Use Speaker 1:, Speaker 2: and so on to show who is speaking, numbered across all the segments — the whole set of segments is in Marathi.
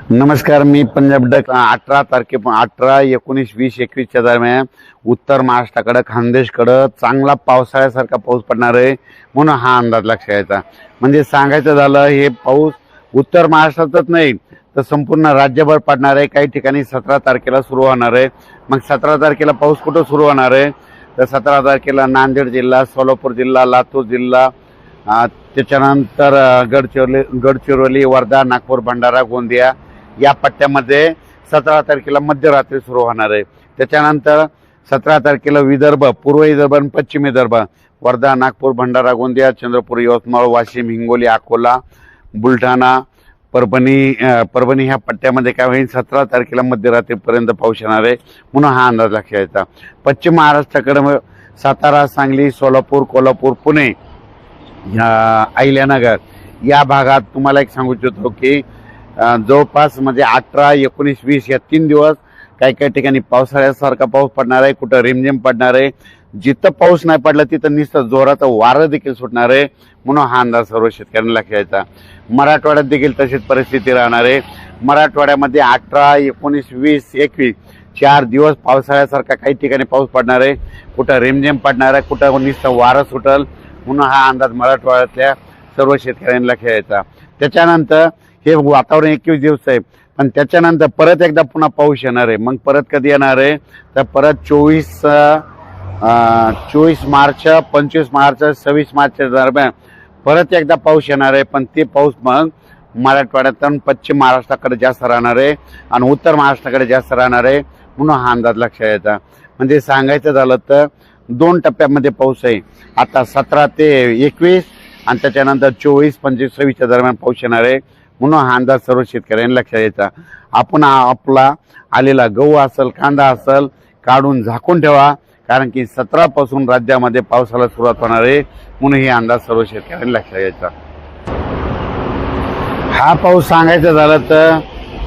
Speaker 1: नमस्कार, मी पंजाब डक 18 तारखे 18, 19, 20, 21च्या दरम्यान उत्तर महाराष्ट्राकडे खानदेशकडे चांगला पावसाळ्यासारखा पाऊस पडणार आहे म्हणून हा अंदाज लक्षात यायचा। म्हणजे सांगायचं झालं, हे पाऊस उत्तर महाराष्ट्रातच नाही तर संपूर्ण राज्यभर पडणार आहे। काही ठिकाणी 17 तारखेला सुरू होणार आहे। मग 17 तारखेला पाऊस कुठं सुरू होणार आहे तर 17 तारखेला नांदेड जिल्हा, सोलापूर जिल्हा, लातूर जिल्हा, त्याच्यानंतर गडचिरोली, वर्धा, नागपूर, भंडारा, गोंदिया या पट्ट्यामध्ये 17 तारखेला मध्यरात्री सुरू होणार आहे। त्याच्यानंतर 17 तारखेला विदर्भ, पूर्व विदर्भ आणि पश्चिम विदर्भ, वर्धा, नागपूर, भंडारा, गोंदिया, चंद्रपूर, यवतमाळ, वाशिम, हिंगोली, अकोला, बुलढाणा, परभणी ह्या पट्ट्यामध्ये काय होईल 17 तारखेला मध्यरात्रीपर्यंत पाऊस येणार आहे म्हणून हा अंदाज लक्षात यायचा। पश्चिम महाराष्ट्राकडे सातारा, सांगली, सोलापूर, कोल्हापूर, पुणे, अहिल्यानगर या भागात तुम्हाला एक सांगू इच्छितो की जवळपास म्हणजे 18, 19, 20 या 3 दिवस काही काही ठिकाणी पावसाळ्यासारखा पाऊस पडणार आहे, कुठं रिमझिम पडणार आहे। जिथं पाऊस नाही पडला तिथं नुसतं जोराचं वारं देखील सुटणार आहे म्हणून हा अंदाज सर्व शेतकऱ्यांना लक्षात यायचा। मराठवाड्यात देखील तशीच परिस्थिती राहणार आहे। मराठवाड्यामध्ये 18, 19, 20, 21 4 दिवस पावसाळ्यासारखा काही ठिकाणी पाऊस पडणार आहे, कुठं रिमझिम पडणार आहे, कुठं नुसतं वारं सुटल म्हणून हा अंदाज मराठवाड्यातल्या सर्व शेतकऱ्यांना लक्षात यायचा। त्याच्यानंतर हे वातावरण 21 दिवस आहे, पण त्याच्यानंतर परत एकदा पुन्हा पाऊस येणार आहे। मग परत कधी येणार आहे तर परत 24 मार्च, 25 मार्च, 26 मार्चच्या दरम्यान परत एकदा पाऊस येणार आहे। पण ते पाऊस मग मराठवाड्यातून पश्चिम महाराष्ट्राकडे जास्त राहणार आहे आणि उत्तर महाराष्ट्राकडे जास्त राहणार आहे म्हणून हा अंदाज लक्षात यायचा। म्हणजे सांगायचं झालं तर 2 टप्प्यामध्ये पाऊस आहे। आता 17 ते 21 आणि त्याच्यानंतर 24, 25, 26च्या दरम्यान पाऊस येणार आहे म्हणून हा अंदाज सर्व शेतकऱ्यांनी लक्षात यायचा। आपण आपला आलेला गहू असेल, कांदा असेल काढून झाकून ठेवा, कारण की 17 पासून राज्यामध्ये पावसाला सुरुवात होणार आहे म्हणून हे अंदाज सर्व शेतकऱ्यांनी लक्षात यायचा। हा पाऊस सांगायचं झालं तर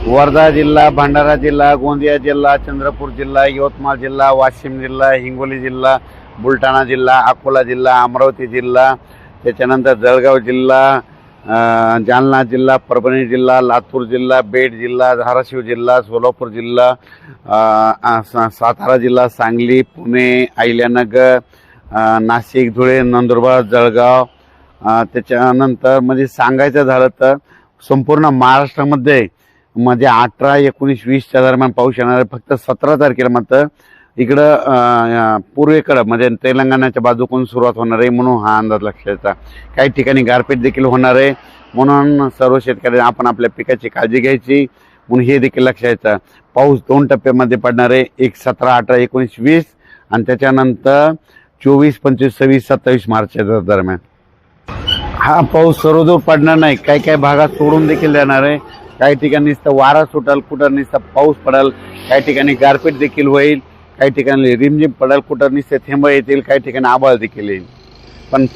Speaker 1: वर्धा जिल्हा, भंडारा जिल्हा, गोंदिया जिल्हा, चंद्रपूर जिल्हा, यवतमाळ जिल्हा, वाशिम जिल्हा, हिंगोली जिल्हा, बुलढाणा जिल्हा, अकोला जिल्हा, अमरावती जिल्हा, त्याच्यानंतर जळगाव जिल्हा, जालना जिल्हा, परभणी जिल्हा, लातूर जिल्हा, बीड जिल्हा, धाराशिव जिल्हा, सोलापूर जिल्हा, सातारा जिल्हा, सांगली, पुणे, अहिल्यानगर, नाशिक, धुळे, नंदुरबार, जळगाव, त्याच्यानंतर म्हणजे सांगायचं झालं तर संपूर्ण महाराष्ट्रामध्ये म्हणजे 18, 19, 20च्या दरम्यान पाऊस येणार आहे। फक्त 17 तारखेला मात्र इकडं पूर्वेकडं म्हणजे तेलंगणाच्या बाजूकडून सुरुवात होणार आहे म्हणून हा अंदाज लक्षात यायचा। काही ठिकाणी गारपीट देखील होणार आहे म्हणून सर्व शेतकऱ्यांनी आपण आपल्या पिकाची काळजी घ्यायची म्हणून हे देखील लक्षात यायचं। पाऊस 2 टप्प्यामध्ये पडणार आहे, एक 17, 18, 19, 20 आणि त्याच्यानंतर 24, 25, 26, 27 मार्चच्या दरम्यान। हा पाऊस सर्वदूर पडणार नाही, काही काही भागात सोडून देखील देणार आहे। काही ठिकाणी नुसतं वारा सुटल, कुठं नुसतं पाऊस पडेल, काही ठिकाणी गारपीट देखील होईल, काही ठिकाणी रिमझिम पडेल, कुठं नुसते थेंब येतील, काही ठिकाणी आभाळ देखील येईल।